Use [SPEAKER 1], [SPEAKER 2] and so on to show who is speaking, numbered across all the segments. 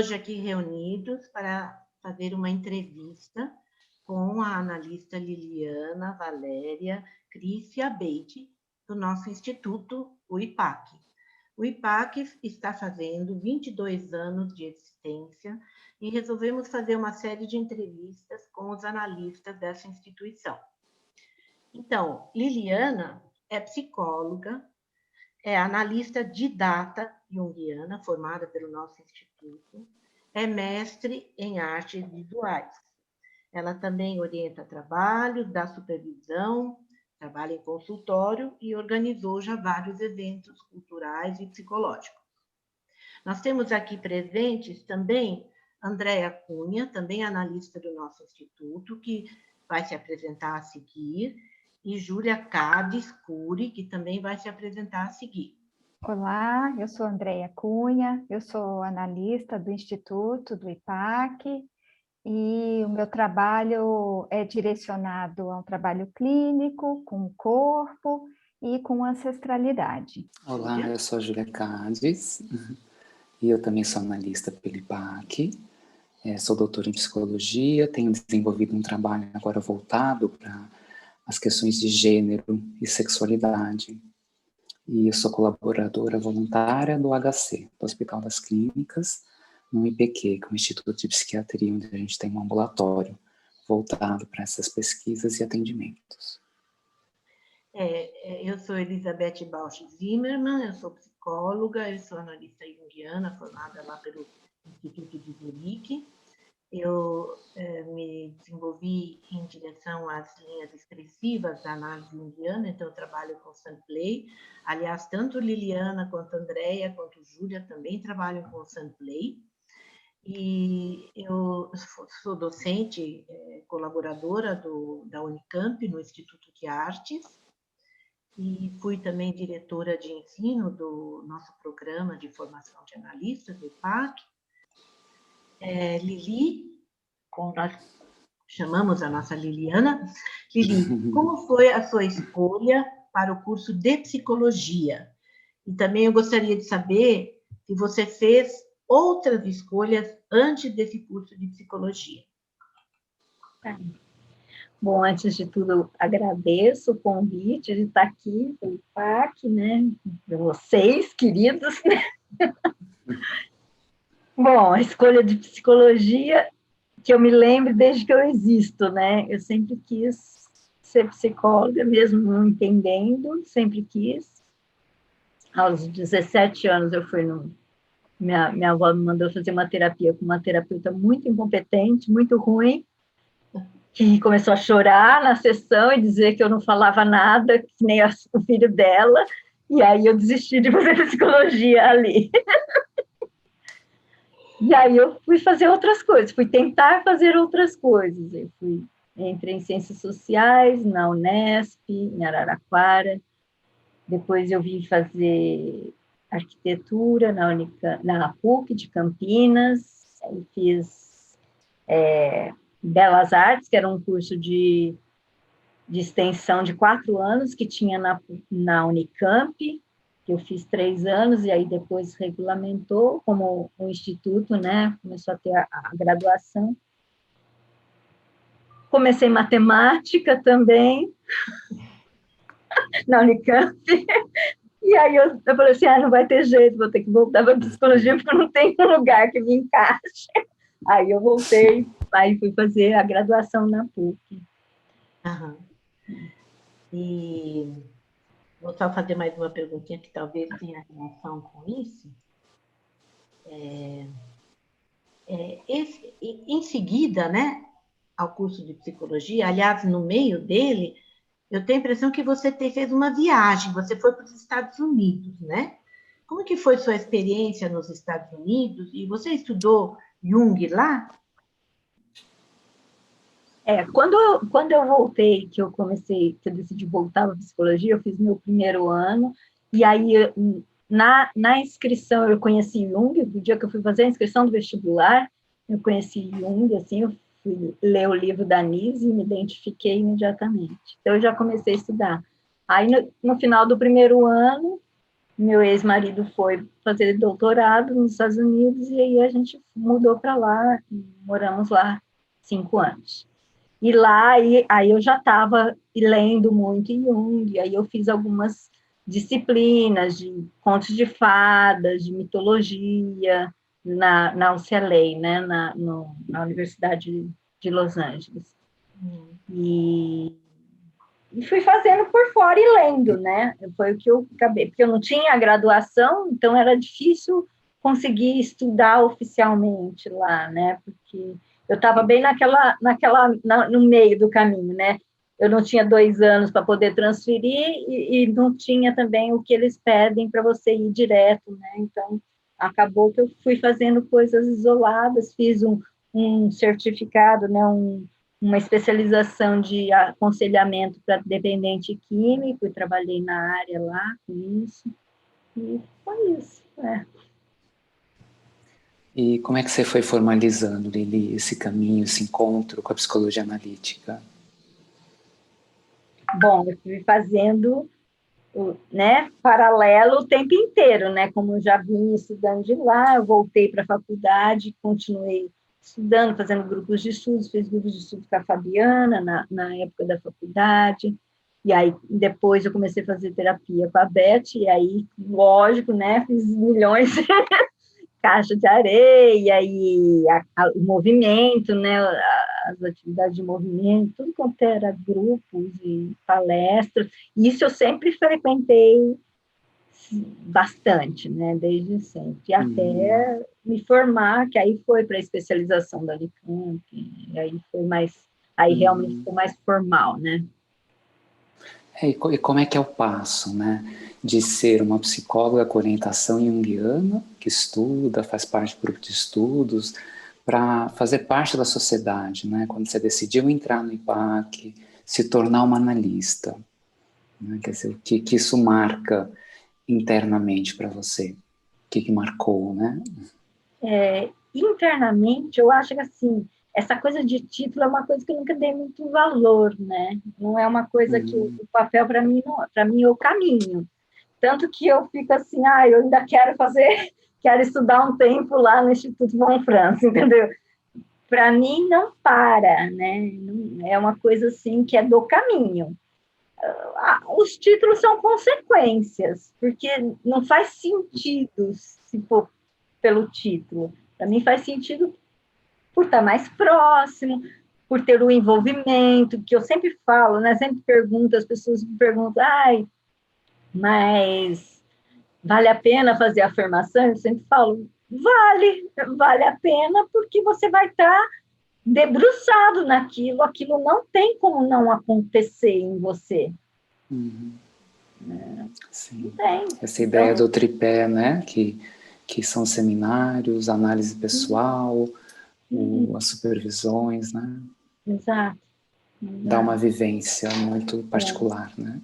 [SPEAKER 1] hoje aqui reunidos para fazer uma entrevista com a analista Liliana Valéria Cris Abeide, do nosso instituto, o IPAC. O IPAC está fazendo 22 anos de existência e resolvemos fazer uma série de entrevistas com os analistas dessa instituição. Então, Liliana é psicóloga, é analista didata junguiana, formada pelo nosso instituto, é mestre em artes visuais. Ela também orienta trabalhos, dá supervisão, trabalha em consultório e organizou já vários eventos culturais e psicológicos. Nós temos aqui presentes também Andréa Cunha, também analista do nosso instituto, que vai se apresentar a seguir, e Júlia Cades Cury, que também vai se apresentar a seguir.
[SPEAKER 2] Olá, eu sou Andréa Cunha, eu sou analista do Instituto, do IPAC, e o meu trabalho é direcionado a um trabalho clínico, com o corpo e com ancestralidade.
[SPEAKER 3] Olá, eu sou a Júlia Cades, e eu também sou analista pelo IPAC, sou doutora em psicologia, tenho desenvolvido um trabalho agora voltado para as questões de gênero e sexualidade. E eu sou colaboradora voluntária do HC, do Hospital das Clínicas, no IPQ, que é o Instituto de Psiquiatria, onde a gente tem um ambulatório voltado para essas pesquisas e atendimentos.
[SPEAKER 1] Eu sou Elizabeth Bausch Zimmermann, eu sou psicóloga, eu sou analista junguiana, formada lá pelo Instituto de Zurique. Eu me desenvolvi em direção às linhas expressivas da análise junguiana, então eu trabalho com Sunplay. Aliás, tanto Liliana, quanto Andréa, quanto Júlia também trabalham com Sunplay. E eu sou docente, colaboradora da Unicamp, no Instituto de Artes, e fui também diretora de ensino do nosso programa de formação de analistas, do IPAC. Lili, como nós chamamos a nossa Liliana. Lili, como foi a sua escolha para o curso de psicologia? E também eu gostaria de saber se você fez outras escolhas antes desse curso de psicologia.
[SPEAKER 4] Bom, antes de tudo, agradeço o convite de estar aqui pelo IPAC, né? Para vocês, queridos, né? Bom, a escolha de psicologia, que eu me lembro desde que eu existo, né? Eu sempre quis ser psicóloga, mesmo não entendendo, sempre quis. Aos 17 anos eu fui minha avó me mandou fazer uma terapia com uma terapeuta muito incompetente, muito ruim, que começou a chorar na sessão e dizer que eu não falava nada, que nem o filho dela, e aí eu desisti de fazer psicologia ali. E aí eu fui fazer outras coisas, fui tentar fazer outras coisas. Entrei em Ciências Sociais, na Unesp, em Araraquara. Depois eu vim fazer arquitetura na PUC de Campinas. Aí fiz Belas Artes, que era um curso de extensão de 4 anos, que tinha na Unicamp, que eu fiz 3 anos, e aí depois regulamentou, como o Instituto, né, começou a ter a graduação. Comecei matemática também, na Unicamp, e aí eu falei assim, não vai ter jeito, vou ter que voltar para a psicologia, porque não tem um lugar que me encaixe. Aí eu voltei, aí fui fazer a graduação na PUC.
[SPEAKER 1] Aham. E vou só fazer mais uma perguntinha que talvez tenha relação com isso. Em seguida, né, ao curso de psicologia, aliás, no meio dele, eu tenho a impressão que você fez uma viagem, você foi para os Estados Unidos, né? Como que foi sua experiência nos Estados Unidos? E você estudou Jung lá?
[SPEAKER 4] Quando eu voltei, que eu decidi voltar para a psicologia, eu fiz meu primeiro ano, e aí na inscrição eu conheci Jung, no dia que eu fui fazer a inscrição do vestibular, eu conheci Jung, assim, eu fui ler o livro da Nise e me identifiquei imediatamente. Então eu já comecei a estudar. Aí no final do primeiro ano, meu ex-marido foi fazer doutorado nos Estados Unidos, e aí a gente mudou para lá, moramos lá 5 anos. E lá, aí eu já estava lendo muito Jung, aí eu fiz algumas disciplinas de contos de fadas, de mitologia, na UCLA, né, na Universidade de Los Angeles. E fui fazendo por fora e lendo, né? Foi o que eu acabei, porque eu não tinha graduação, então era difícil conseguir estudar oficialmente lá, né? Porque eu estava bem no meio do caminho, né? Eu não tinha 2 anos para poder transferir e não tinha também o que eles pedem para você ir direto, né? Então, acabou que eu fui fazendo coisas isoladas, fiz um certificado, né? Uma especialização de aconselhamento para dependente químico, e trabalhei na área lá com isso, e foi isso, né?
[SPEAKER 3] E como é que você foi formalizando, Lili, esse caminho, esse encontro com a psicologia analítica?
[SPEAKER 4] Bom, eu fui fazendo, né, paralelo o tempo inteiro, né? Como eu já vinha estudando de lá, eu voltei para a faculdade, continuei estudando, fazendo grupos de estudos, fiz grupos de estudo com a Fabiana na época da faculdade, e aí depois eu comecei a fazer terapia com a Beth, e aí, lógico, né, fiz milhões de caixa de areia, e o movimento, né, as atividades de movimento, tudo quanto era grupos e palestras, isso eu sempre frequentei bastante, né, desde sempre, até me formar, que aí foi para a especialização da Unicamp, e aí foi mais, aí realmente ficou mais formal, né.
[SPEAKER 3] E como é que é o passo, né, de ser uma psicóloga com orientação junguiana, que estuda, faz parte do grupo de estudos, para fazer parte da sociedade, né, quando você decidiu entrar no IPAC, se tornar uma analista, né, quer dizer, o que isso marca internamente para você? O que marcou, né?
[SPEAKER 4] Internamente, eu acho que, assim, essa coisa de título é uma coisa que eu nunca dei muito valor, né? Não é uma coisa que o papel, para mim, não, para mim é o caminho. Tanto que eu fico assim, eu ainda quero estudar um tempo lá no Instituto Von Franz, entendeu? Para mim, não para, né? É uma coisa, assim, que é do caminho. Os títulos são consequências, porque não faz sentido se for pelo título. Para mim faz sentido por estar mais próximo, por ter o envolvimento, que eu sempre falo, né? Sempre pergunto, as pessoas me perguntam, mas vale a pena fazer a afirmação? Eu sempre falo, vale a pena, porque você vai estar debruçado naquilo, aquilo não tem como não acontecer em você.
[SPEAKER 3] Sim.
[SPEAKER 4] Tem.
[SPEAKER 3] Essa ideia do tripé, né, que são seminários, análise pessoal, as supervisões, né?
[SPEAKER 4] Exato.
[SPEAKER 3] Dá uma vivência muito particular, né?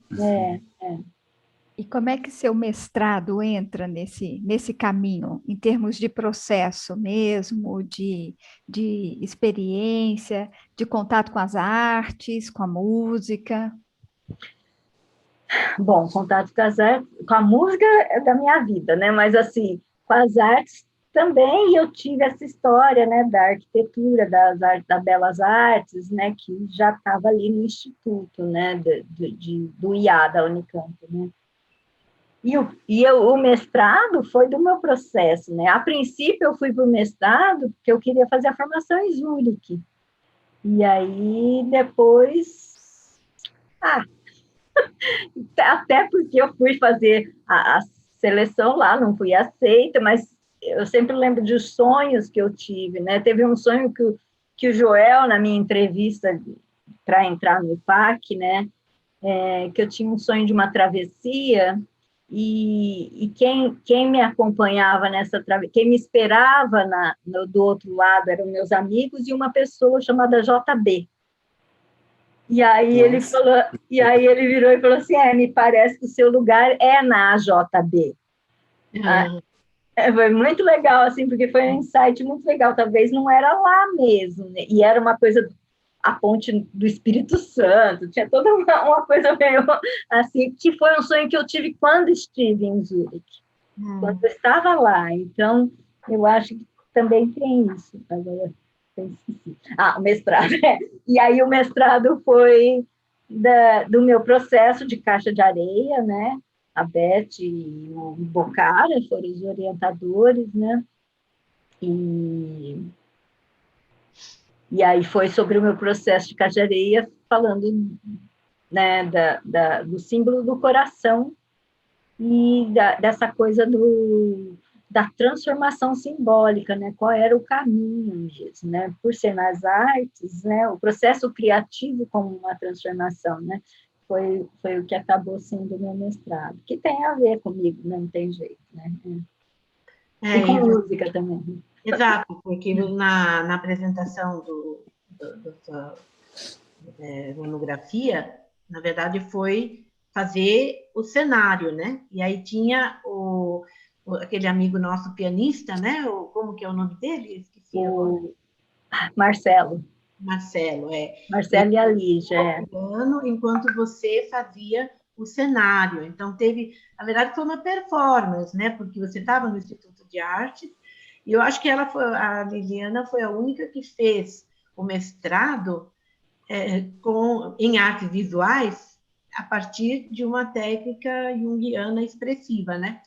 [SPEAKER 2] E como é que seu mestrado entra nesse caminho, em termos de processo mesmo, de experiência, de contato com as artes, com a música?
[SPEAKER 4] Bom, contato com a música é da minha vida, né? Mas, assim, com as artes também eu tive essa história, né, da arquitetura, das belas artes, né, que já estava ali no instituto, né, do IA, da Unicamp, né? O mestrado foi do meu processo, né? A princípio eu fui para o mestrado porque eu queria fazer a formação em Zurique. E aí depois, até porque eu fui fazer a seleção lá, não fui aceita, mas eu sempre lembro dos sonhos que eu tive, né? Teve um sonho que o Joel, na minha entrevista para entrar no IPAC, né? Que eu tinha um sonho de uma travessia, e quem me acompanhava nessa travessia, quem me esperava do outro lado eram meus amigos e uma pessoa chamada JB. E aí ele falou, e aí ele virou e falou assim, me parece que o seu lugar é na AJB. Foi muito legal, assim, porque foi um insight muito legal, talvez não era lá mesmo, né? E era uma coisa a ponte do Espírito Santo, tinha toda uma coisa meio assim, que foi um sonho que eu tive quando estive em Zurique, quando eu estava lá. Então, eu acho que também tem isso. Agora, eu esqueci. O mestrado. E aí o mestrado foi do meu processo de caixa de areia, né? A Beth e o Bocara foram os orientadores, né? E aí foi sobre o meu processo de caixa de areia, falando, né, do símbolo do coração e dessa coisa da transformação simbólica, né? Qual era o caminho disso, né? Por ser nas artes, né? O processo criativo como uma transformação, né? Foi o que acabou sendo o meu mestrado, que tem a ver comigo, não tem jeito, né? E com música também.
[SPEAKER 1] Exato, porque na apresentação da monografia, na verdade, foi fazer o cenário, né? E aí tinha aquele amigo nosso pianista, né? Como que é o nome dele? Esqueci agora.
[SPEAKER 4] Marcelo.
[SPEAKER 1] Marcelo,
[SPEAKER 4] Marcelo e a Lígia,
[SPEAKER 1] enquanto você fazia o cenário. Então, na verdade, foi uma performance, né? Porque você estava no Instituto de Arte, e eu acho que a Liliana foi a única que fez o mestrado em artes visuais a partir de uma técnica junguiana expressiva, né?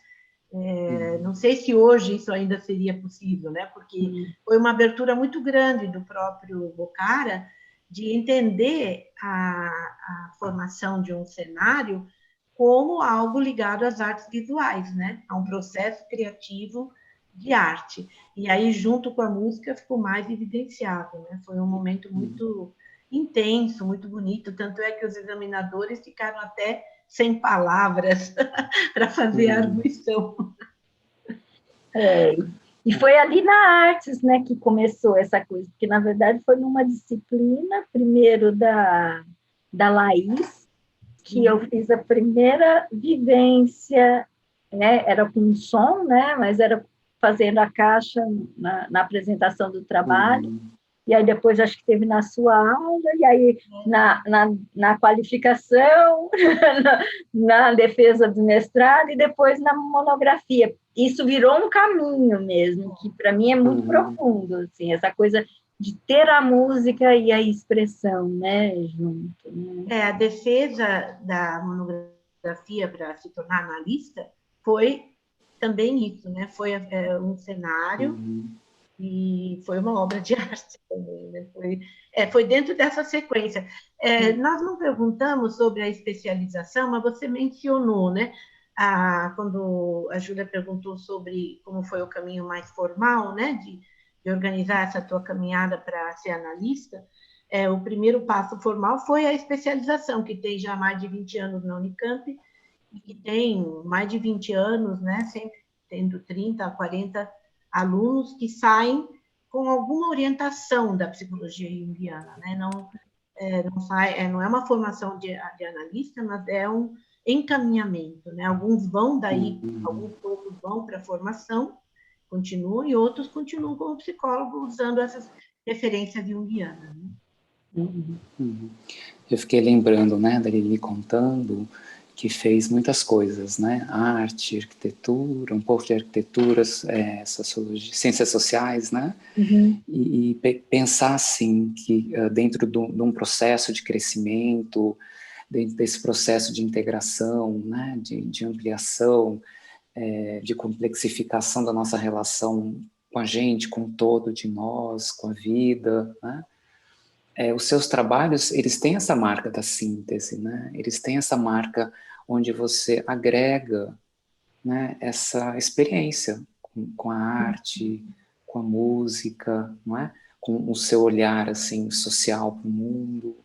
[SPEAKER 1] Não sei se hoje isso ainda seria possível, né? Porque foi uma abertura muito grande do próprio Bocara de entender a formação de um cenário como algo ligado às artes visuais, né? A um processo criativo de arte. E aí, junto com a música, ficou mais evidenciado, né? Foi um momento muito intenso, muito bonito, tanto é que os examinadores ficaram até sem palavras para fazer a arguição.
[SPEAKER 4] E foi ali na Artes, né, que começou essa coisa, porque, na verdade, foi numa disciplina, primeiro da Laís, que eu fiz a primeira vivência, né, era com som, né, mas era fazendo a caixa na apresentação do trabalho, e aí depois acho que teve na sua aula, e aí na qualificação, na defesa do mestrado, e depois na monografia. Isso virou um caminho mesmo, que para mim é muito profundo, assim, essa coisa de ter a música e a expressão, né, junto. Né?
[SPEAKER 1] A defesa da monografia para se tornar analista foi também isso, né? Foi um cenário e foi uma obra de arte também, né? Foi dentro dessa sequência. Nós não perguntamos sobre a especialização, mas você mencionou, né? Quando a Júlia perguntou sobre como foi o caminho mais formal, né? De organizar essa tua caminhada para ser analista, o primeiro passo formal foi a especialização, que tem já mais de 20 anos na Unicamp, e que tem mais de 20 anos, né? Sempre tendo 30 a 40 alunos que saem com alguma orientação da psicologia junguiana, né? Não é uma formação de analista, mas é um encaminhamento, né? Alguns vão daí, alguns poucos vão para a formação, continuam, e outros continuam como psicólogo usando essas referências junguianas, né?
[SPEAKER 3] Eu fiquei lembrando, né, da Lili contando que fez muitas coisas, né, arte, arquitetura, um pouco de arquitetura, sociologia, ciências sociais, né, e pensar assim que dentro de um processo de crescimento, dentro desse processo de integração, né, de ampliação, de complexificação da nossa relação com a gente, com o todo de nós, com a vida, né, os seus trabalhos, eles têm essa marca da síntese, né? Eles têm essa marca onde você agrega, né, essa experiência com a arte, com a música, não é? Com o seu olhar assim, social para o mundo,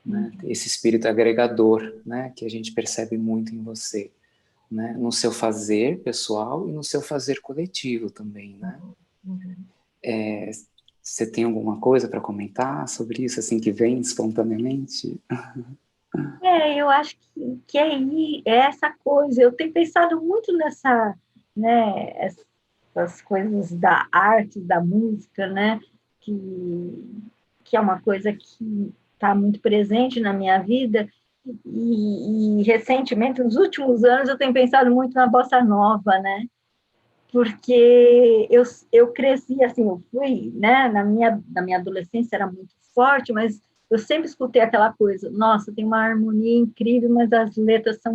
[SPEAKER 3] né? Esse espírito agregador, né, que a gente percebe muito em você, né? No seu fazer pessoal e no seu fazer coletivo também, né? Você tem alguma coisa para comentar sobre isso, assim, que vem espontaneamente?
[SPEAKER 4] Eu acho que é essa coisa. Eu tenho pensado muito nessa, né, essas coisas da arte, da música, né, que que é uma coisa que está muito presente na minha vida, e recentemente, nos últimos anos, eu tenho pensado muito na bossa nova, né? Porque eu cresci assim, eu fui, né? Na minha adolescência era muito forte, mas eu sempre escutei aquela coisa, nossa, tem uma harmonia incrível, mas as letras são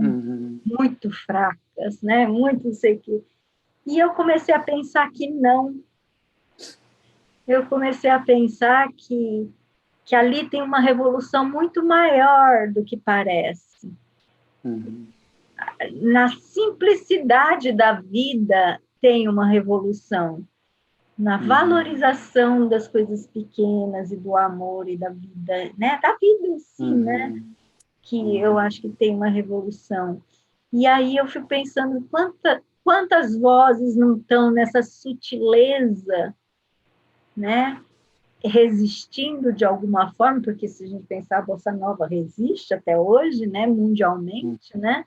[SPEAKER 4] muito fracas, né? Muito não sei o quê. E eu comecei a pensar que não. Eu comecei a pensar que ali tem uma revolução muito maior do que parece. Na simplicidade da vida tem uma revolução. Na valorização das coisas pequenas e do amor e da vida, né? Da vida em si, né? Que eu acho que tem uma revolução. E aí eu fico pensando quantas vozes não estão nessa sutileza, né? Resistindo de alguma forma, porque se a gente pensar, a Bossa Nova resiste até hoje, né? Mundialmente, né?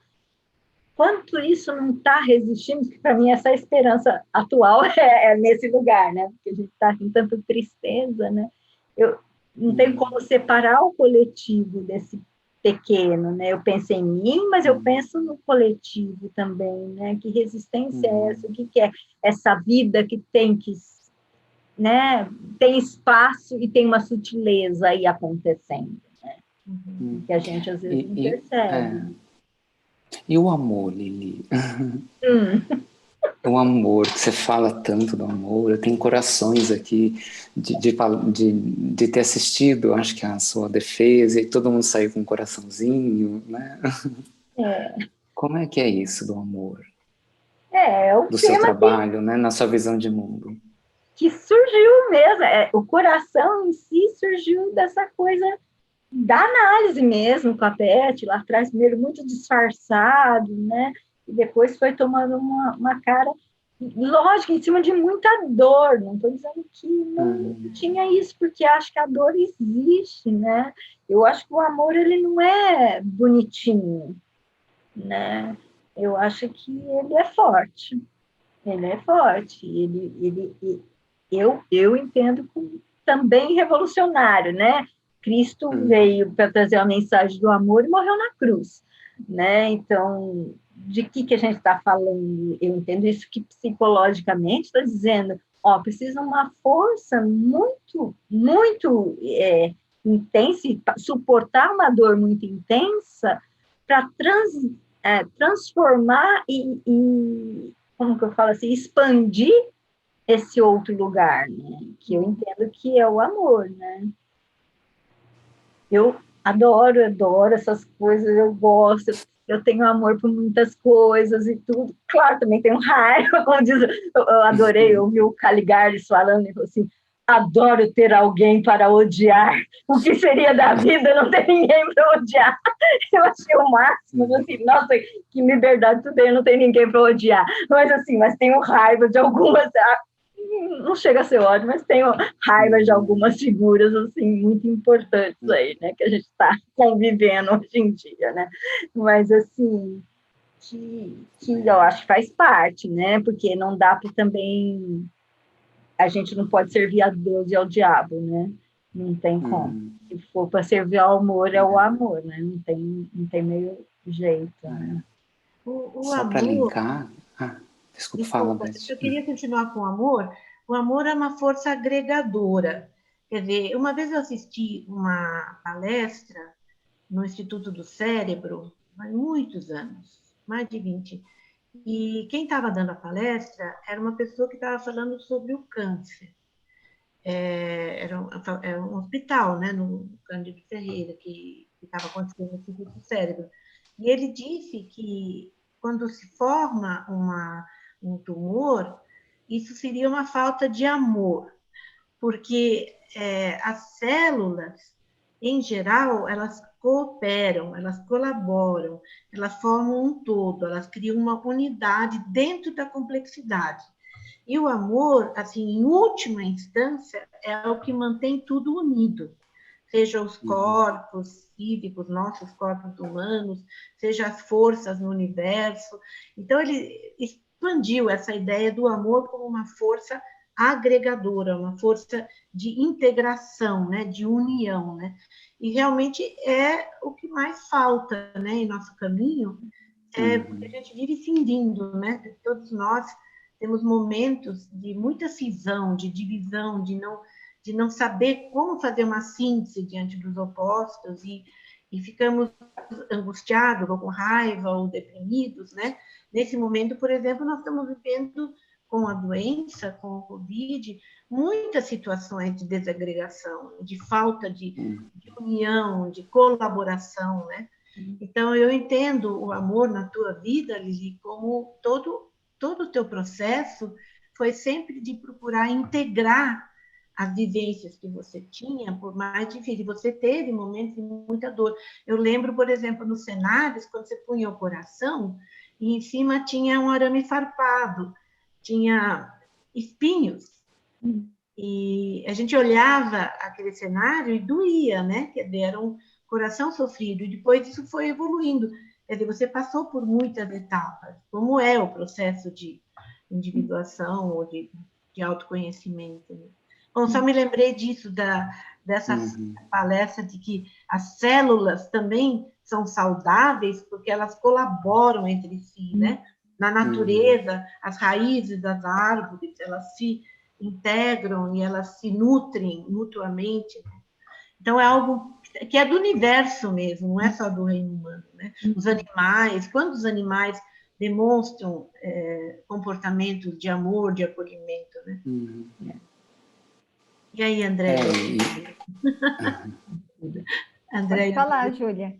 [SPEAKER 4] Quanto isso não está resistindo, que para mim essa esperança atual é nesse lugar, né? Porque a gente está com tanta tristeza, né? Eu não tenho como separar o coletivo desse pequeno, né? Eu penso em mim, mas eu penso no coletivo também, né? Que resistência é essa? O que é essa vida que tem que, né? Tem espaço e tem uma sutileza aí acontecendo, né? Que a gente às vezes não percebe.
[SPEAKER 3] E o amor, Lili? O amor, que você fala tanto do amor, eu tenho corações aqui de ter assistido, acho que a sua defesa, e todo mundo saiu com um coraçãozinho, né? Como é que é isso do amor?
[SPEAKER 4] É o
[SPEAKER 3] do seu
[SPEAKER 4] tema
[SPEAKER 3] trabalho, né? Na sua visão de mundo.
[SPEAKER 4] Que surgiu mesmo, o coração em si surgiu dessa coisa da análise mesmo, com a Beth, lá atrás, primeiro muito disfarçado, né? E depois foi tomando uma cara, lógico, em cima de muita dor. Não estou dizendo que não tinha isso, porque acho que a dor existe, né? Eu acho que o amor, ele não é bonitinho, né? Eu acho que ele é forte. Ele é forte. Eu entendo como também revolucionário, né? Cristo veio para trazer a mensagem do amor e morreu na cruz, né? Então, de que a gente está falando? Eu entendo isso que psicologicamente está dizendo, precisa uma força muito, muito intensa, suportar uma dor muito intensa para transformar e, como que eu falo assim, expandir esse outro lugar, né? Que eu entendo que é o amor, né? Eu adoro essas coisas, eu gosto, eu tenho amor por muitas coisas e tudo. Claro, também tenho raiva, como diz, eu adorei ouvir o Caligares falando, ele falou assim, adoro ter alguém para odiar. O que seria da vida não ter ninguém para odiar? Eu achei o máximo, assim, nossa, que liberdade, tudo bem, não tem ninguém para odiar. Mas assim, tenho raiva de algumas, não chega a ser ódio, mas tenho raiva de algumas figuras, assim, muito importantes aí, né, que a gente está convivendo hoje em dia, né? Mas, assim, que eu acho que faz parte, né? Porque não dá para também... A gente não pode servir a Deus e ao diabo, né? Não tem como. Se for para servir ao amor, é o amor, né? Não tem meio jeito, né?
[SPEAKER 3] Só para linkar... Desculpa, fala, Beth.
[SPEAKER 1] Eu queria continuar com o amor. O amor é uma força agregadora. Quer dizer, uma vez eu assisti uma palestra no Instituto do Cérebro, há muitos anos, mais de 20. E quem estava dando a palestra era uma pessoa que estava falando sobre o câncer. Era um hospital, né, no Cândido Ferreira, que estava acontecendo no Instituto do Cérebro. E ele disse que quando se forma um tumor, isso seria uma falta de amor, porque as células, em geral, elas cooperam, elas colaboram, elas formam um todo, elas criam uma unidade dentro da complexidade. E o amor, assim, em última instância, é o que mantém tudo unido, seja os corpos físicos, nossos corpos humanos, seja as forças no universo. Então, ele expandiu essa ideia do amor como uma força agregadora, uma força de integração, né, de união, né? E realmente é o que mais falta, né, em nosso caminho, porque a gente vive cindindo, né? Todos nós temos momentos de muita cisão, de divisão, de não saber como fazer uma síntese diante dos opostos e ficamos angustiados, ou com raiva, ou deprimidos, né? Nesse momento, por exemplo, nós estamos vivendo com a doença, com o Covid, muitas situações de desagregação, de falta de união, de colaboração, né? Então, eu entendo o amor na tua vida, Lili, como todo o teu processo foi sempre de procurar integrar as vivências que você tinha, por mais difícil. Você teve momentos de muita dor. Eu lembro, por exemplo, nos cenários, quando você punha o coração, e em cima tinha um arame farpado, tinha espinhos. E a gente olhava aquele cenário e doía, né? Quer dizer, era um coração sofrido. E depois isso foi evoluindo. Quer dizer, você passou por muitas etapas. Como é o processo de individuação ou de autoconhecimento? Né? Bom, só me lembrei disso, dessa palestra de que as células também são saudáveis porque elas colaboram entre si, né? Na natureza, as raízes das árvores, elas se integram e elas se nutrem mutuamente. Então, é algo que é do universo mesmo, não é só do reino humano, né? Os animais, quando os animais demonstram comportamentos de amor, de acolhimento, né? E aí, André?
[SPEAKER 2] André, pode falar, Júlia.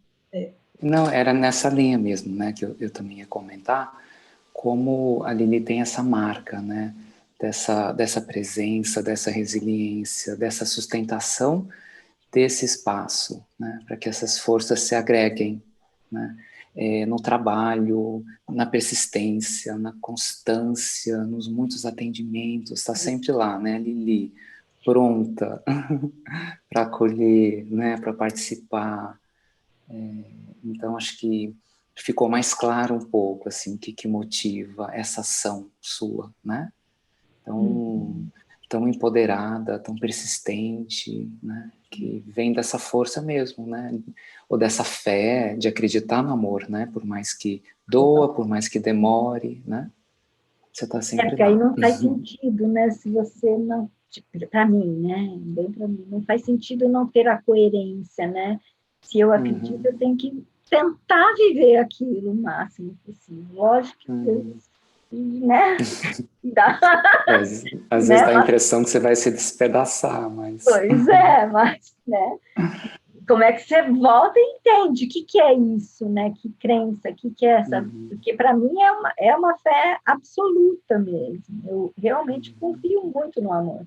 [SPEAKER 3] Não, era nessa linha mesmo, né, que eu também ia comentar, como a Lili tem essa marca, né, dessa presença, dessa resiliência, dessa sustentação desse espaço, né, para que essas forças se agreguem, né, no trabalho, na persistência, na constância, nos muitos atendimentos, está sempre lá, né, Lili, pronta para acolher, né, para participar. Então, acho que ficou mais claro um pouco, assim, o que motiva essa ação sua, né? Tão empoderada, tão persistente, né? Que vem dessa força mesmo, né? Ou dessa fé de acreditar no amor, né? Por mais que doa, por mais que demore, né? Você está sempre
[SPEAKER 4] porque aí não faz sentido, né? Se você não... Para mim, né? Bem para mim. Não faz sentido não ter a coerência, né? Se eu acredito, eu tenho que tentar viver aquilo o máximo possível. Lógico que né?
[SPEAKER 3] Às vezes dá a impressão que você vai se despedaçar, mas...
[SPEAKER 4] Pois é, mas, né? Como é que você volta e entende o que é isso, né? Que crença, o que é essa... Porque para mim é uma fé absoluta mesmo. Eu realmente confio muito no amor.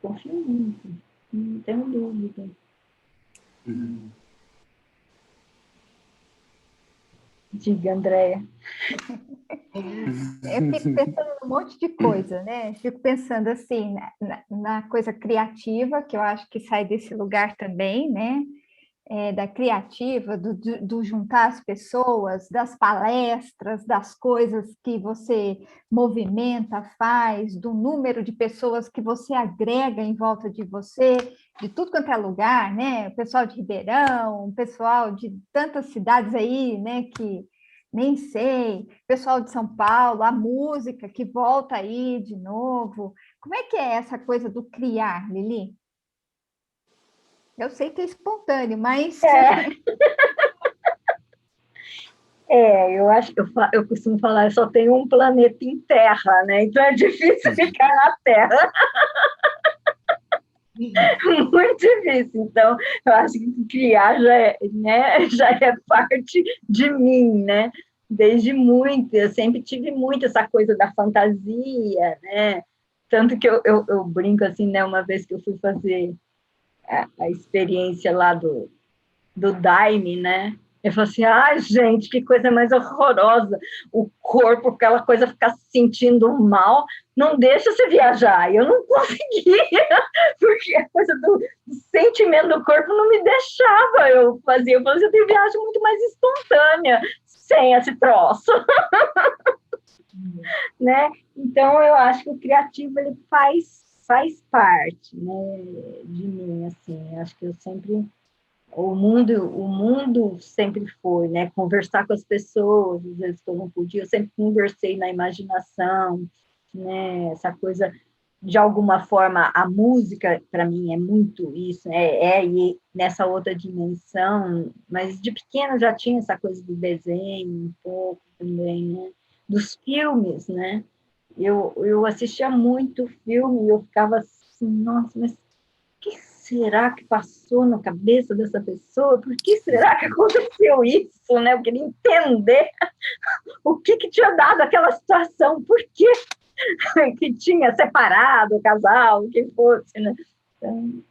[SPEAKER 4] Confio muito, não tenho dúvida. Diga, Andréia.
[SPEAKER 2] Eu fico pensando num monte de coisa, né? Fico pensando assim, na coisa criativa, que eu acho que sai desse lugar também, né? Da criativa, do juntar as pessoas, das palestras, das coisas que você movimenta, faz, do número de pessoas que você agrega em volta de você, de tudo quanto é lugar, né? O pessoal de Ribeirão, o pessoal de tantas cidades aí, né? Que nem sei, pessoal de São Paulo, a música que volta aí de novo. Como é que é essa coisa do criar, Lili? Eu sei que é espontâneo, mas...
[SPEAKER 4] Eu acho que eu costumo falar, eu só tenho um planeta em Terra, né? Então é difícil ficar na Terra. Muito difícil. Então, eu acho que criar já é parte de mim, né? Desde muito. Eu sempre tive muito essa coisa da fantasia, né? Tanto que eu brinco assim, né? Uma vez que eu fui fazer a experiência lá do Daime, né? Eu falei assim, ai, gente, que coisa mais horrorosa. O corpo, aquela coisa, ficar se sentindo mal, não deixa você viajar. Eu não conseguia, porque a coisa do sentimento do corpo não me deixava eu fazer. Eu falei assim, eu tenho viagem muito mais espontânea, sem esse troço. né? Então, eu acho que o criativo, ele faz parte, né, de mim, assim. Acho que eu sempre... O mundo sempre foi, né? Conversar com as pessoas, às vezes que eu não podia, eu sempre conversei na imaginação, né? Essa coisa, de alguma forma, a música, para mim, é muito isso, e nessa outra dimensão, mas de pequena já tinha essa coisa do desenho, um pouco também, né? Dos filmes, né? Eu assistia muito filme e eu ficava assim, nossa, mas o que será que passou na cabeça dessa pessoa? Por que será que aconteceu isso, né? Eu queria entender o que tinha dado aquela situação, por que tinha separado o casal, o que fosse, né? Então,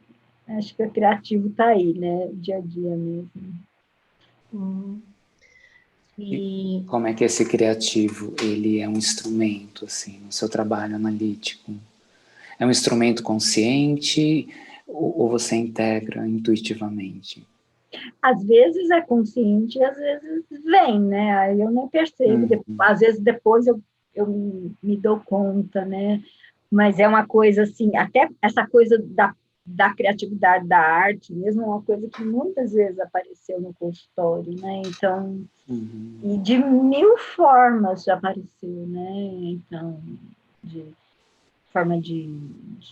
[SPEAKER 4] acho que o criativo está aí, né? Dia a dia mesmo.
[SPEAKER 3] E como é que esse criativo, ele é um instrumento, assim, no seu trabalho analítico? É um instrumento consciente ou você integra intuitivamente?
[SPEAKER 4] Às vezes é consciente, às vezes vem, né? Aí eu não percebo. Às vezes depois eu me dou conta, né? Mas é uma coisa assim, até essa coisa da criatividade da arte mesmo, é uma coisa que muitas vezes apareceu no consultório, né? Então, e de mil formas já apareceu, né? Então, de forma de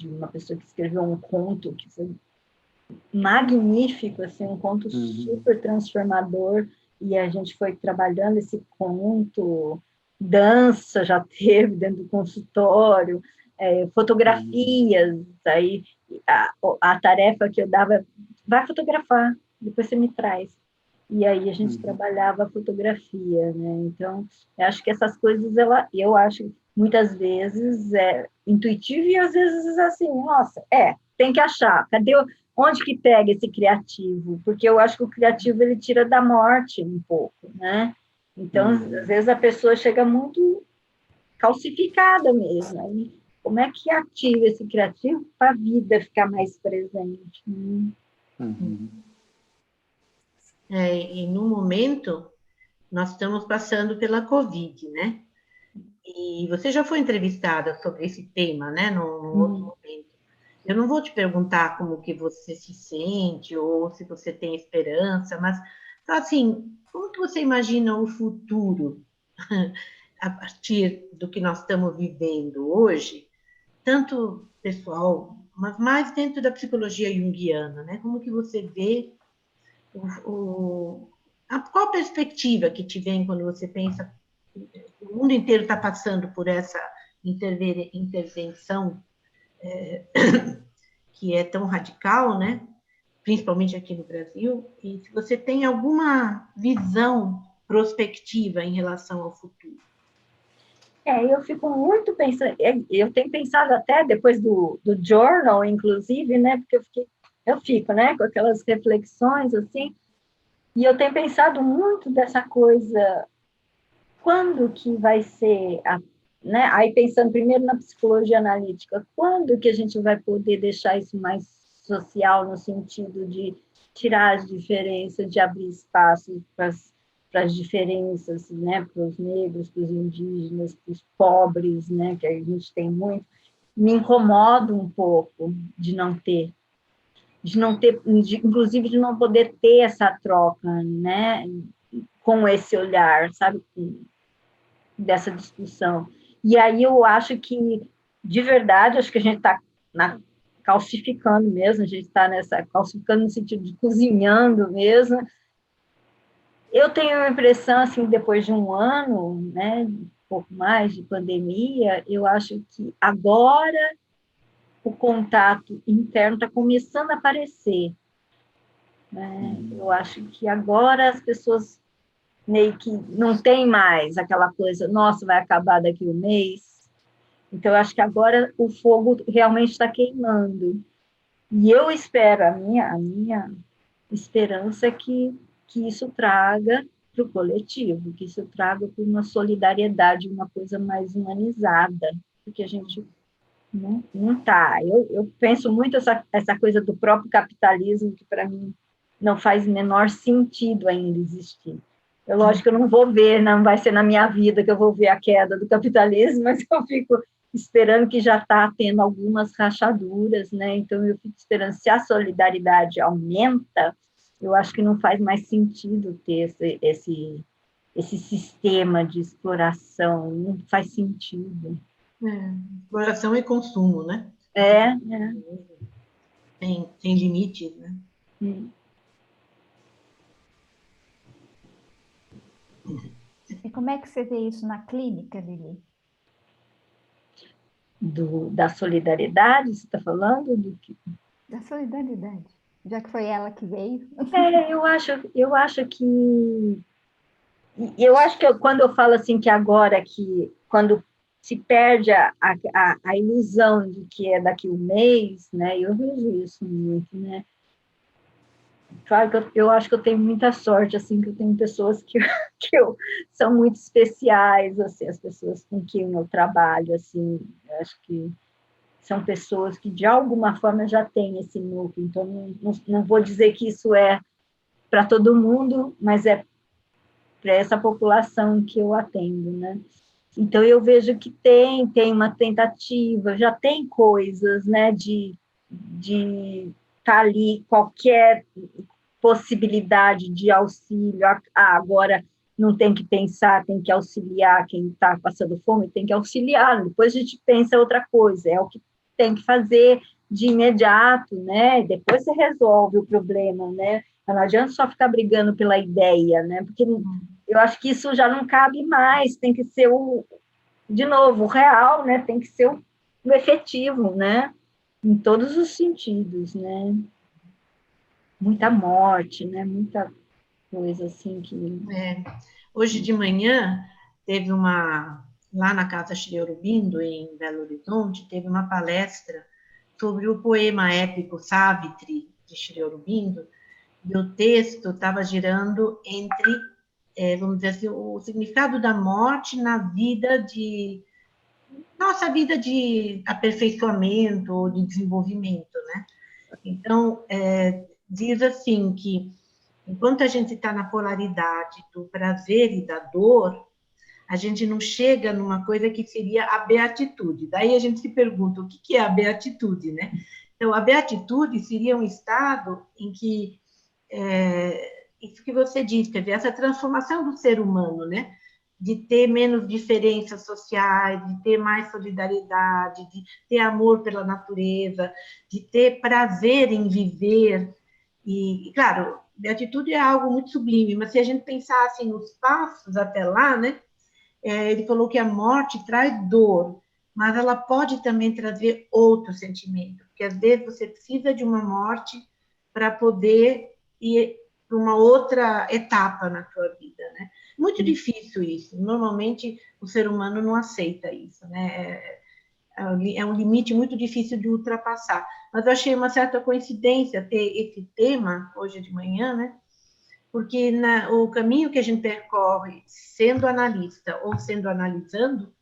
[SPEAKER 4] uma pessoa que escreveu um conto que foi magnífico, assim, um conto super transformador, e a gente foi trabalhando esse conto, dança já teve dentro do consultório, fotografias, aí a tarefa que eu dava, vai fotografar, depois você me traz. E aí a gente trabalhava a fotografia, né? Então, eu acho que essas coisas, eu acho muitas vezes intuitivo e às vezes assim, nossa, tem que achar, onde que pega esse criativo? Porque eu acho que o criativo, ele tira da morte um pouco, né? Então, às vezes a pessoa chega muito calcificada mesmo, aí como é que ativa esse criativo para a vida ficar mais presente?
[SPEAKER 1] E no momento, nós estamos passando pela Covid, né? E você já foi entrevistada sobre esse tema, né? No outro momento. Eu não vou te perguntar como que você se sente ou se você tem esperança, mas, assim, como que você imagina o futuro a partir do que nós estamos vivendo hoje, tanto pessoal, mas mais dentro da psicologia junguiana, né? Como que você vê qual a perspectiva que te vem quando você pensa o mundo inteiro está passando por essa intervenção que é tão radical, né? Principalmente aqui no Brasil, e se você tem alguma visão prospectiva em relação ao futuro.
[SPEAKER 4] Eu fico muito pensando, eu tenho pensado até depois do journal, inclusive, né, porque eu fico, né, com aquelas reflexões, assim, e eu tenho pensado muito dessa coisa, quando que vai ser, né, aí pensando primeiro na psicologia analítica, quando que a gente vai poder deixar isso mais social, no sentido de tirar as diferenças, de abrir espaço para as diferenças, né, para os negros, para os indígenas, para os pobres, né, que a gente tem muito, me incomoda um pouco de não ter, inclusive de não poder ter essa troca, né, com esse olhar, sabe, dessa discussão. E aí eu acho que, de verdade, acho que a gente está calcificando mesmo, a gente está calcificando no sentido de cozinhando mesmo. Eu tenho a impressão, assim, depois de um ano, né, um pouco mais de pandemia, eu acho que agora o contato interno está começando a aparecer, né? Eu acho que agora as pessoas meio que não tem mais aquela coisa, nossa, vai acabar daqui um mês. Então, eu acho que agora o fogo realmente está queimando. E eu espero, a minha esperança é que isso traga para o coletivo, que isso traga para uma solidariedade, uma coisa mais humanizada, porque a gente não está. Eu penso muito essa coisa do próprio capitalismo, que para mim não faz o menor sentido ainda existir. É lógico que eu não vou ver, não vai ser na minha vida que eu vou ver a queda do capitalismo, mas eu fico esperando que já está tendo algumas rachaduras, né? Então, eu fico esperando, se a solidariedade aumenta, eu acho que não faz mais sentido ter esse sistema de exploração, não faz sentido.
[SPEAKER 1] Exploração e consumo, né?
[SPEAKER 4] É.
[SPEAKER 1] Tem limites, né?
[SPEAKER 2] E como é que você vê isso na clínica, Lili?
[SPEAKER 4] Da solidariedade, você está falando?
[SPEAKER 2] Da solidariedade, já que foi ela que veio.
[SPEAKER 4] Eu acho que quando eu falo assim que agora quando se perde a ilusão de que é daqui um mês, né? Eu vejo isso muito, né? Claro que eu acho que eu tenho muita sorte, assim, que eu tenho pessoas que são muito especiais, assim, as pessoas com quem eu trabalho, assim, eu acho que são pessoas que, de alguma forma, já têm esse núcleo, então não vou dizer que isso é para todo mundo, mas é para essa população que eu atendo, né? Então, eu vejo que tem uma tentativa, já tem coisas, né, de estar ali, qualquer possibilidade de auxílio, agora não tem que pensar, tem que auxiliar quem está passando fome, tem que auxiliar, depois a gente pensa outra coisa, é o que tem que fazer de imediato, né? Depois você resolve o problema, né? Não adianta só ficar brigando pela ideia, né? Porque eu acho que isso já não cabe mais, tem que ser de novo, o real, né? Tem que ser o efetivo, né? Em todos os sentidos, né? Muita morte, né? Muita coisa assim que...
[SPEAKER 1] Hoje de manhã teve lá na Casa Shri Aurobindo, em Belo Horizonte, teve uma palestra sobre o poema épico Savitri, de Shri Aurobindo, e o texto estava girando entre, vamos dizer assim, o significado da morte na nossa vida de aperfeiçoamento ou de desenvolvimento, né? Então, diz assim que enquanto a gente está na polaridade do prazer e da dor, a gente não chega numa coisa que seria a beatitude. Daí a gente se pergunta, o que é a beatitude, né? Então, a beatitude seria um estado em que, isso que você disse, quer dizer, essa transformação do ser humano, né? De ter menos diferenças sociais, de ter mais solidariedade, de ter amor pela natureza, de ter prazer em viver. E claro, beatitude é algo muito sublime, mas se a gente pensar assim, nos passos até lá, né? Ele falou que a morte traz dor, mas ela pode também trazer outro sentimento, porque às vezes você precisa de uma morte para poder ir para uma outra etapa na tua vida, né? Muito difícil isso. Normalmente o ser humano não aceita isso, né? É um limite muito difícil de ultrapassar. Mas eu achei uma certa coincidência ter esse tema hoje de manhã, né? Porque o caminho que a gente percorre sendo analista ou sendo analisando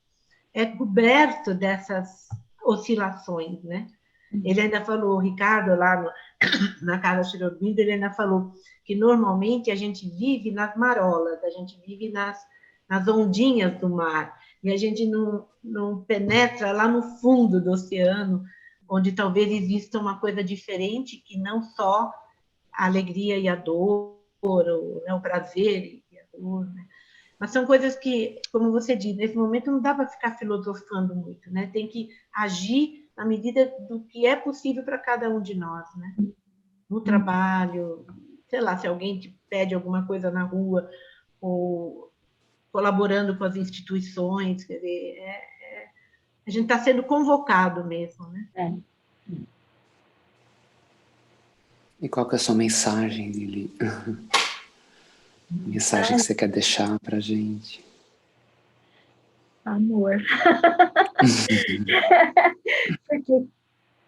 [SPEAKER 1] é coberto dessas oscilações, né? Ele ainda falou, o Ricardo, lá na Casa Shri Aurobindo, ele ainda falou que normalmente a gente vive nas marolas, a gente vive nas ondinhas do mar, e a gente não penetra lá no fundo do oceano, onde talvez exista uma coisa diferente, que não só a alegria e a dor, o prazer e a dor, né? Mas são coisas que, como você diz, nesse momento não dá para ficar filosofando muito, né? Tem que agir na medida do que é possível para cada um de nós, né? No trabalho, sei lá, se alguém te pede alguma coisa na rua, ou colaborando com as instituições, quer dizer, a gente está sendo convocado mesmo, né?
[SPEAKER 3] E qual que é a sua mensagem, Lili? Mensagem que você quer deixar para a gente?
[SPEAKER 4] Amor. Porque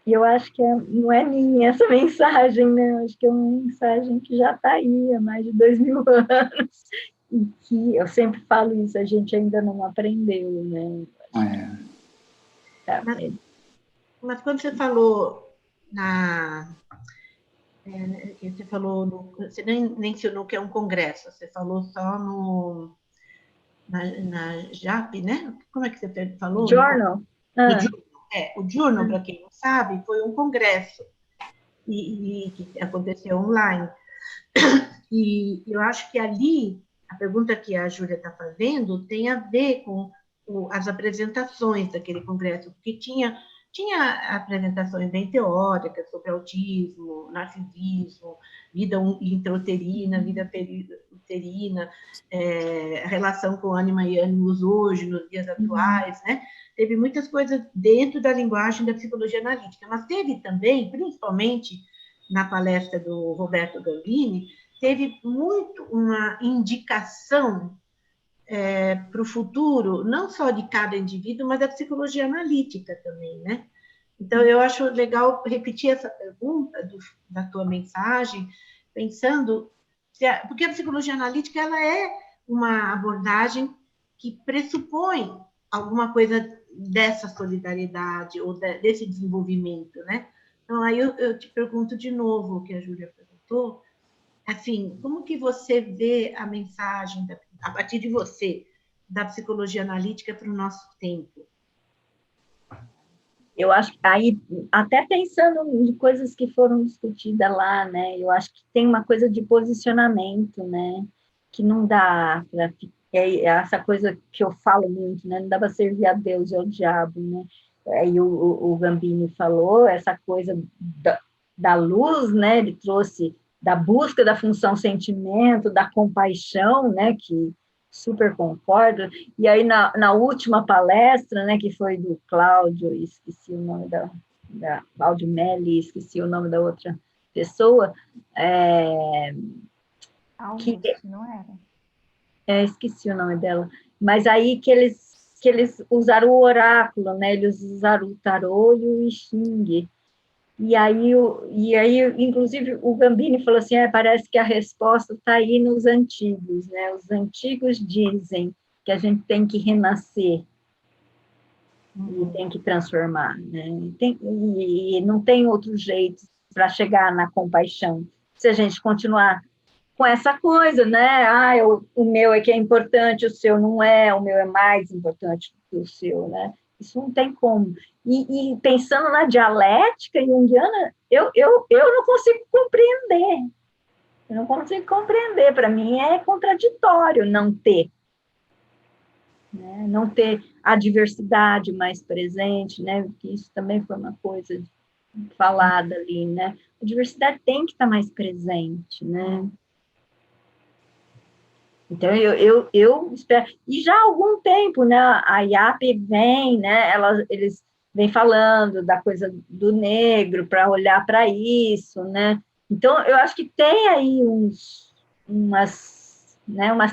[SPEAKER 4] eu acho que não é minha essa mensagem, né? Eu acho que é uma mensagem que já está aí há mais de 2000 anos. E que eu sempre falo isso, a gente ainda não aprendeu, né?
[SPEAKER 1] Mas quando você falou Você falou, você nem mencionou que é um congresso, você falou só na JAP, né? Como é que você falou?
[SPEAKER 4] Journal?
[SPEAKER 1] No
[SPEAKER 4] Ah,
[SPEAKER 1] Journal. O Journal, para quem não sabe, foi um congresso que aconteceu online. E eu acho que ali, a pergunta que a Júlia está fazendo tem a ver com as apresentações daquele congresso, porque tinha apresentações bem teóricas sobre autismo, narcisismo, vida intrauterina, vida periuterina, relação com ânima e ânimos hoje, nos dias atuais, né? Teve muitas coisas dentro da linguagem da psicologia analítica, mas teve também, principalmente na palestra do Roberto Gambini, teve muito uma indicação para o futuro, não só de cada indivíduo, mas da psicologia analítica também, né? Então, eu acho legal repetir essa pergunta da tua mensagem, pensando, porque a psicologia analítica ela é uma abordagem que pressupõe alguma coisa dessa solidariedade ou desse desenvolvimento, né? Então, aí eu te pergunto de novo o que a Júlia perguntou, assim, como que você vê a mensagem, a partir de você, da psicologia analítica para o nosso tempo?
[SPEAKER 4] eu acho que aí, até pensando em coisas que foram discutidas lá, né? Eu acho que tem uma coisa de posicionamento, né? Que não dá para essa coisa que eu falo muito, né? Não dá para servir a Deus e ao diabo, né? Aí o Gambini falou essa coisa da luz, né? Ele trouxe da busca da função sentimento, da compaixão, né? Que super concordo. E aí, na última palestra, né, que foi do Cláudio, esqueci o nome da Cláudio Melli, esqueci o nome da outra pessoa,
[SPEAKER 2] não era?
[SPEAKER 4] Esqueci o nome dela, mas aí que eles usaram o oráculo, né, eles usaram o tarô e o I Ching. E aí, inclusive, o Gambini falou assim, parece que a resposta está aí nos antigos, né? Os antigos dizem que a gente tem que renascer e tem que transformar, né? E não tem outro jeito para chegar na compaixão. Se a gente continuar com essa coisa, né? O meu é que é importante, o seu não é, o meu é mais importante do que o seu, né? Isso não tem como. E pensando na dialética junguiana, eu não consigo compreender. Eu não consigo compreender. Para mim é contraditório não ter. Né? Não ter a diversidade mais presente, né? Porque isso também foi uma coisa falada ali, né? A diversidade tem que estar mais presente, né? Então, eu espero... E já há algum tempo, né, a IAP vem, né, eles vêm falando da coisa do negro, para olhar para isso, né? Então, eu acho que tem aí umas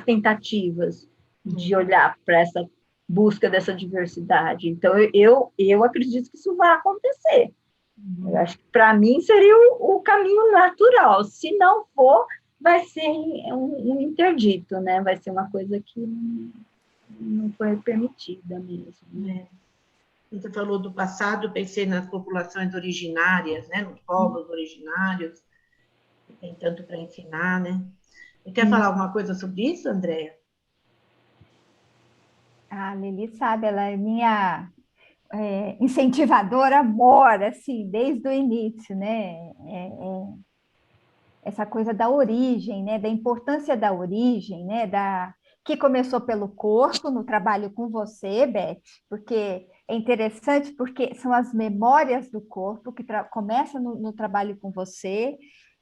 [SPEAKER 4] tentativas de olhar para essa busca dessa diversidade. Então, eu acredito que isso vai acontecer. Eu acho que, para mim, seria o caminho natural. Se não for, vai ser um interdito, né? Vai ser uma coisa que não foi permitida mesmo. Né?
[SPEAKER 1] Você falou do passado, pensei nas populações originárias, né? Nos povos originários, tem tanto para ensinar, né? Você quer falar alguma coisa sobre isso, Andréa?
[SPEAKER 2] A Lili sabe, ela é minha incentivadora mora, assim, desde o início, né? Essa coisa da origem, né? Da importância da origem, né? Que começou pelo corpo, no trabalho com você, Beth, porque é interessante, porque são as memórias do corpo que começam no trabalho com você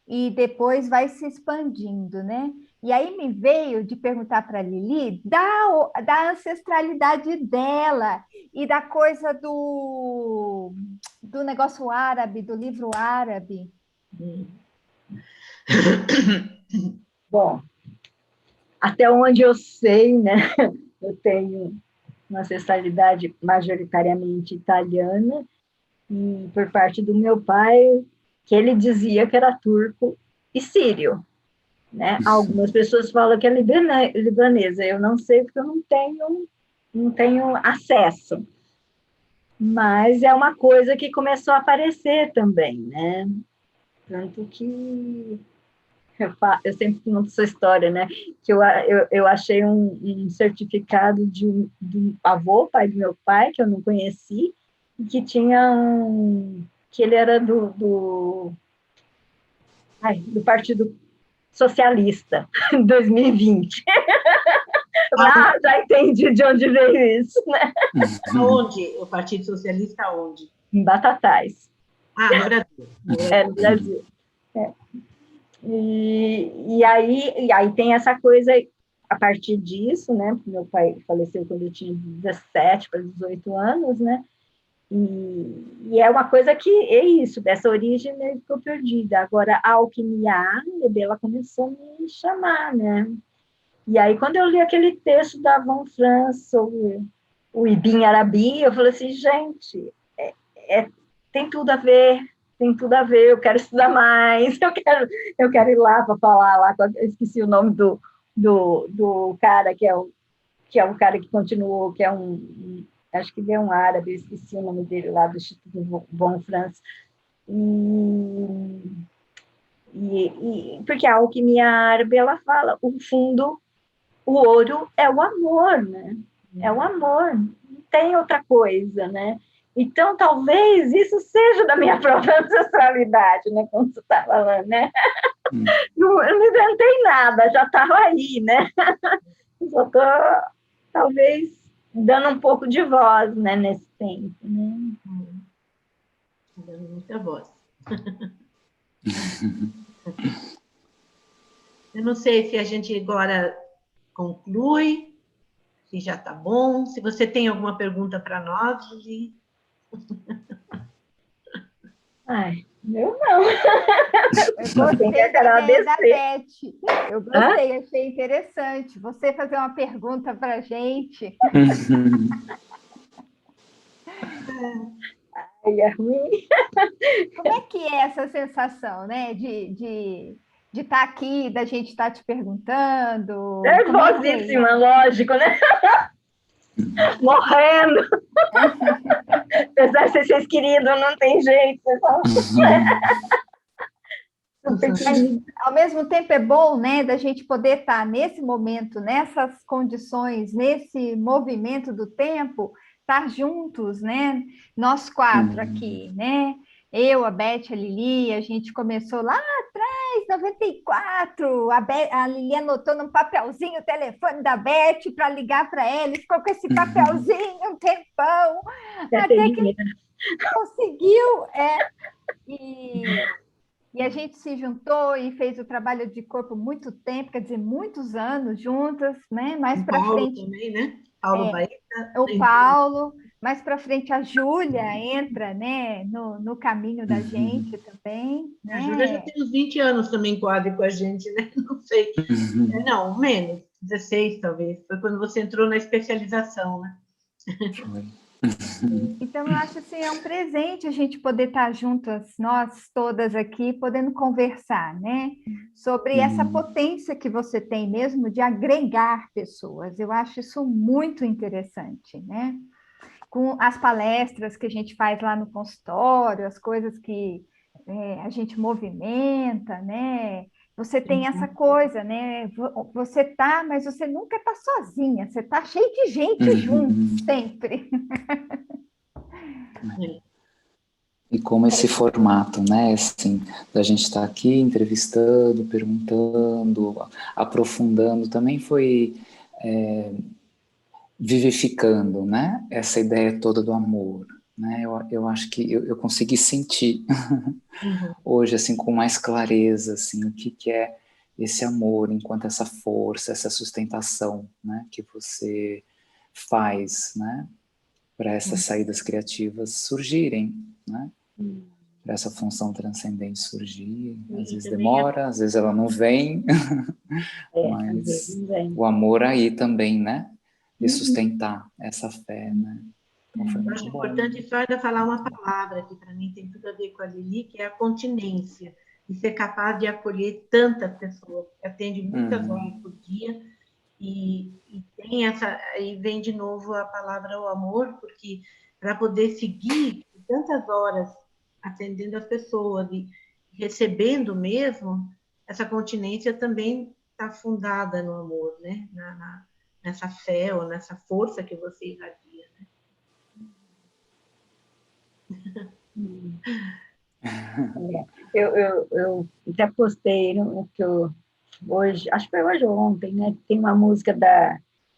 [SPEAKER 2] e depois vai se expandindo, né? E aí me veio de perguntar para a Lili da ancestralidade dela e da coisa do negócio árabe, do livro árabe.
[SPEAKER 4] Bom, até onde eu sei, né? Eu tenho uma ancestralidade majoritariamente italiana e por parte do meu pai, que ele dizia que era turco e sírio. Né? Algumas pessoas falam que é libanesa, eu não sei porque eu não tenho acesso. Mas é uma coisa que começou a aparecer também, né? Tanto que eu sempre conto essa história, né? Que eu achei um certificado de um avô, pai do meu pai, que eu não conheci, e que tinha que ele era do Partido Socialista, em 2020. Já entendi de onde veio isso, né?
[SPEAKER 1] Aonde? O Partido Socialista aonde?
[SPEAKER 4] Em Batatais.
[SPEAKER 1] No Brasil.
[SPEAKER 4] No Brasil. E aí tem essa coisa, a partir disso, né? Meu pai faleceu quando eu tinha 17 para 18 anos, né? E é uma coisa que é isso, dessa origem ficou perdida. Agora, a alquimia árabe, ela começou a me chamar, né? E aí, quando eu li aquele texto da Von Franz sobre o Ibn Arabi, eu falei assim, gente, tem tudo a ver, eu quero estudar mais, eu quero ir lá para falar lá, eu esqueci o nome do cara, que é o cara que continuou, que é acho que ele é um árabe, eu esqueci o nome dele lá, do Instituto Von Franz, porque a alquimia árabe, ela fala, o fundo, o ouro é o amor, né? É o amor, não tem outra coisa, né? Então, talvez isso seja da minha própria ancestralidade, né? Como você está falando, né? Eu não inventei nada, já estava aí, né? Só estou, talvez, dando um pouco de voz, né, nesse tempo, né?
[SPEAKER 1] Dando muita voz. Eu não sei se a gente agora conclui, se já está bom. Se você tem alguma pergunta para nós, Lili.
[SPEAKER 4] Ai, eu não.
[SPEAKER 2] Eu gostei da ideia da Beth. Eu gostei, achei interessante. Você fazer uma pergunta para a gente.
[SPEAKER 4] É ruim.
[SPEAKER 2] Como é que é essa sensação, né? De estar aqui, da gente estar te perguntando.
[SPEAKER 4] Nervosíssima, lógico, né? Morrendo. Apesar de vocês queridos, não tem jeito.
[SPEAKER 2] Mas, ao mesmo tempo é bom, né, da gente poder estar nesse momento, nessas condições, nesse movimento do tempo, estar juntos, né? Nós quatro aqui, né? Eu, a Beth, a Lili, a gente começou lá atrás, 94, a Lili anotou num papelzinho o telefone da Beth para ligar para ela, e ficou com esse papelzinho um tempão, até que conseguiu, e a gente se juntou e fez o trabalho de corpo muito tempo, quer dizer, muitos anos juntas, né? Mais para frente.
[SPEAKER 1] Também, né? Paulo Baeta.
[SPEAKER 2] O Paulo, mais para frente a Júlia entra, né? No caminho da gente também. Né?
[SPEAKER 1] A Júlia já tem uns 20 anos também quase com a gente, né? Não sei. Não, menos, 16 talvez. Foi quando você entrou na especialização, né?
[SPEAKER 2] Então, eu acho assim, é um presente a gente poder estar juntas, nós todas aqui, podendo conversar, né? Sobre essa potência que você tem mesmo de agregar pessoas. Eu acho isso muito interessante, né? Com as palestras que a gente faz lá no consultório, as coisas que a gente movimenta, né? Você tem essa coisa, né? Você tá, mas você nunca está sozinha, você está cheio de gente junto, sempre.
[SPEAKER 3] E como esse formato, né, assim, da gente estar aqui entrevistando, perguntando, aprofundando, também foi vivificando, né, essa ideia toda do amor, né, eu acho que eu consegui sentir hoje, assim, com mais clareza, assim, o que é esse amor, enquanto essa força, essa sustentação, né, que você faz, né, para essas saídas criativas surgirem, né? Para essa função transcendente surgir. Às vezes demora, às vezes ela não vem, mas o amor aí também, né? De sustentar essa fé, né? Então foi muito bom.
[SPEAKER 1] Importante só ainda falar uma palavra que para mim tem tudo a ver com a Lili, que é a continência, e ser capaz de acolher tantas pessoas, que atende muitas horas por dia. E tem aí vem de novo a palavra o amor, porque para poder seguir tantas horas atendendo as pessoas e recebendo mesmo, essa continência também está fundada no amor, né? Nessa fé ou nessa força que você irradia,
[SPEAKER 4] né? Eu até postei no que eu hoje, acho que foi hoje ou ontem, né? Tem uma música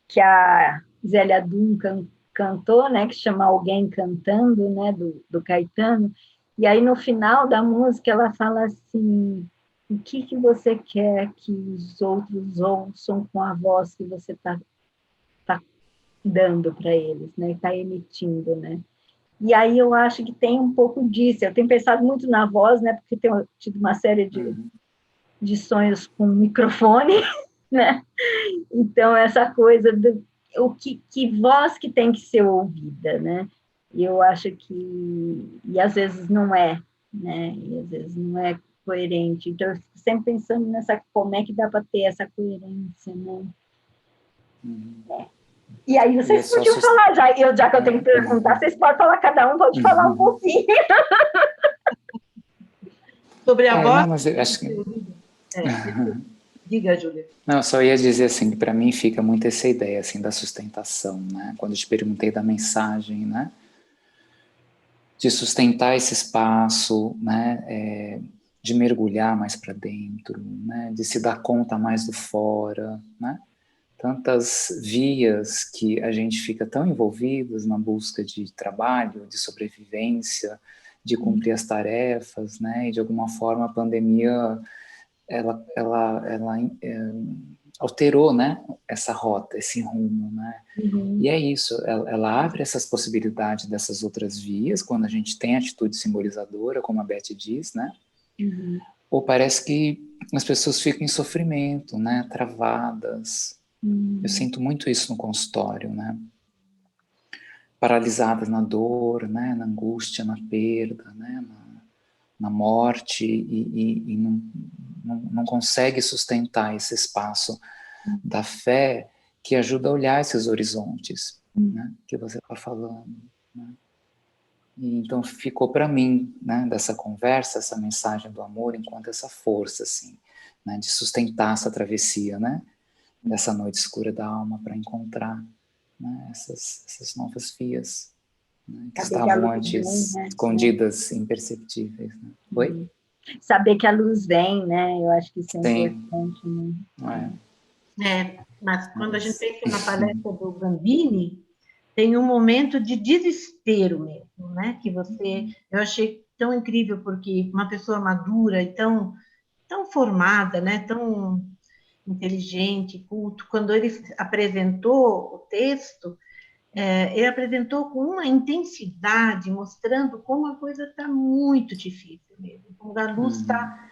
[SPEAKER 4] que a Zélia Duncan cantou, né? Que chama Alguém Cantando, né? Do Caetano. E aí, no final da música, ela fala assim: o que você quer que os outros ouçam com a voz que você está dando para eles, né? Está emitindo, né? E aí eu acho que tem um pouco disso. Eu tenho pensado muito na voz, né? Porque tenho tido uma série de sonhos com microfone, né? Então, essa coisa do que voz que tem que ser ouvida, né? E eu acho que... E às vezes não é, né? E às vezes não é coerente. Então, eu fico sempre pensando nessa... Como é que dá para ter essa coerência, né? E aí vocês podiam falar, já que eu tenho que perguntar, vocês podem falar, cada um pode falar um pouquinho.
[SPEAKER 1] Sobre a voz...
[SPEAKER 3] Não, mas eu acho que...
[SPEAKER 1] Diga, Júlia.
[SPEAKER 3] Não, eu só ia dizer assim, que para mim fica muito essa ideia assim, da sustentação, né? Quando eu te perguntei da mensagem, né? De sustentar esse espaço, né? De mergulhar mais para dentro, né? De se dar conta mais do fora, né? Tantas vias que a gente fica tão envolvidos na busca de trabalho, de sobrevivência, de cumprir as tarefas, né? E de alguma forma a pandemia ela alterou, né? Essa rota, esse rumo, né? E é isso, ela abre essas possibilidades dessas outras vias quando a gente tem atitude simbolizadora, como a Beth diz, né? Ou parece que as pessoas ficam em sofrimento, né? Travadas. Eu sinto muito isso no consultório, né? Paralisadas na dor, né? Na angústia, na perda, né? Na morte e não consegue sustentar esse espaço da fé que ajuda a olhar esses horizontes, né? Que você está falando, né? E então ficou para mim, né? Dessa conversa, essa mensagem do amor enquanto essa força, assim, né? De sustentar essa travessia, né? Dessa noite escura da alma para encontrar, né, essas novas vias, né, que estavam antes escondidas, imperceptíveis. Né? Oi?
[SPEAKER 4] Saber que a luz vem, né? Eu acho que isso é importante.
[SPEAKER 1] Né? Mas quando a gente pensa na palestra do Gambini, tem um momento de desespero mesmo, né? Que eu achei tão incrível, porque uma pessoa madura e tão formada, né? Tão inteligente, culto, quando ele apresentou o texto, ele apresentou com uma intensidade, mostrando como a coisa está muito difícil mesmo, como a luz está,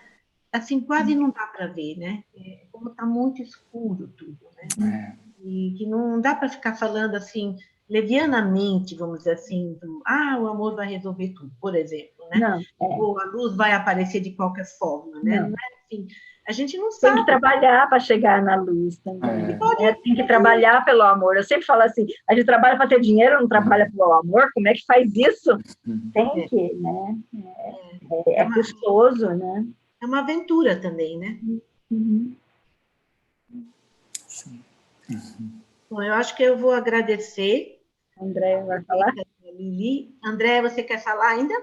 [SPEAKER 1] assim, quase não dá para ver, né? Como está muito escuro tudo, né? E que não dá para ficar falando assim, levianamente, vamos dizer assim, o amor vai resolver tudo, por exemplo, né? Ou a luz vai aparecer de qualquer forma, né? Não é assim. A gente não sabe.
[SPEAKER 4] Tem que trabalhar para chegar na luz também. Tem que trabalhar pelo amor. Eu sempre falo assim, a gente trabalha para ter dinheiro, não trabalha pelo amor. Como é que faz isso? Tem que, né? É custoso, né?
[SPEAKER 1] É uma aventura também, né?
[SPEAKER 3] Sim.
[SPEAKER 1] Bom, eu acho que eu vou agradecer.
[SPEAKER 4] André vai falar?
[SPEAKER 1] Lili. André, você quer falar ainda?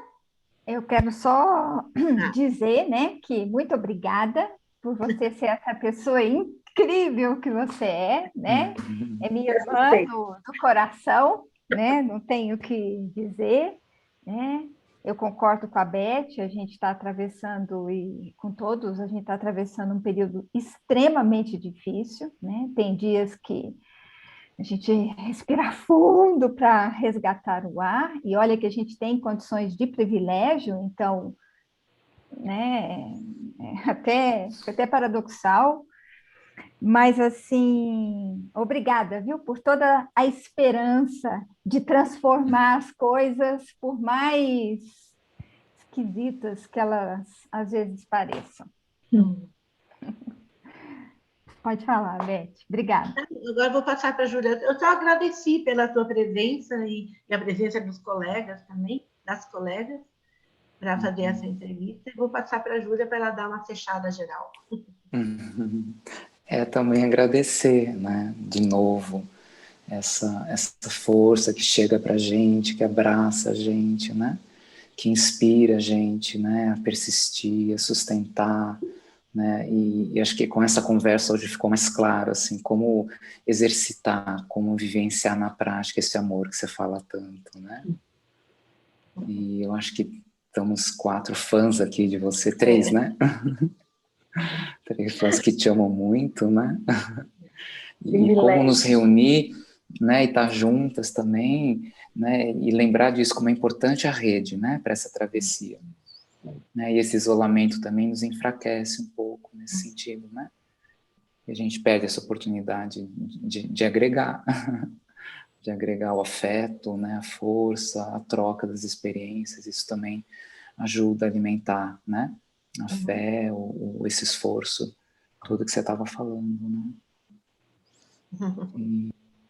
[SPEAKER 2] Eu quero só dizer, né, que muito obrigada por você ser essa pessoa incrível que você é, né? É minha irmã do coração, né? Não tenho o que dizer, né? Eu concordo com a Beth, a gente está atravessando, e com todos, a gente está atravessando um período extremamente difícil, né? Tem dias que a gente respira fundo para resgatar o ar, e olha que a gente tem condições de privilégio, então, né, até paradoxal, mas assim, obrigada, viu, por toda a esperança de transformar as coisas, por mais esquisitas que elas às vezes pareçam. Pode falar, Beth. Obrigada.
[SPEAKER 1] Agora vou passar para a Júlia. Eu só agradeci pela tua presença e a presença dos colegas também, das colegas. para fazer essa entrevista e vou passar para a Júlia para ela dar uma fechada geral.
[SPEAKER 3] Também agradecer, né, de novo, essa força que chega para a gente, que abraça a gente, né, que inspira a gente, né, a persistir, a sustentar, né, e acho que com essa conversa hoje ficou mais claro, assim, como exercitar, como vivenciar na prática esse amor que você fala tanto, né. E eu acho que estamos 4 fãs aqui de você, 3, né? 3 fãs que te amam muito, né? E como nos reunir, né, e estar juntas também, né, e lembrar disso como é importante a rede, né, para essa travessia. Né, e esse isolamento também nos enfraquece um pouco nesse sentido, né? E a gente perde essa oportunidade de agregar, de agregar o afeto, né, a força, a troca das experiências. Isso também ajuda a alimentar, né, a fé, esse esforço, tudo que você estava falando, né?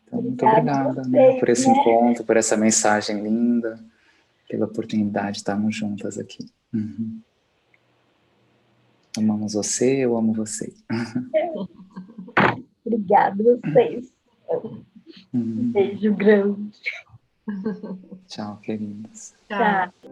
[SPEAKER 3] Então, muito obrigada, né, por esse encontro, por essa mensagem linda, pela oportunidade de estarmos juntas aqui. Amamos você, eu amo você.
[SPEAKER 4] Obrigada a vocês. Um beijo grande.
[SPEAKER 3] Tchau, queridas.
[SPEAKER 1] Tchau.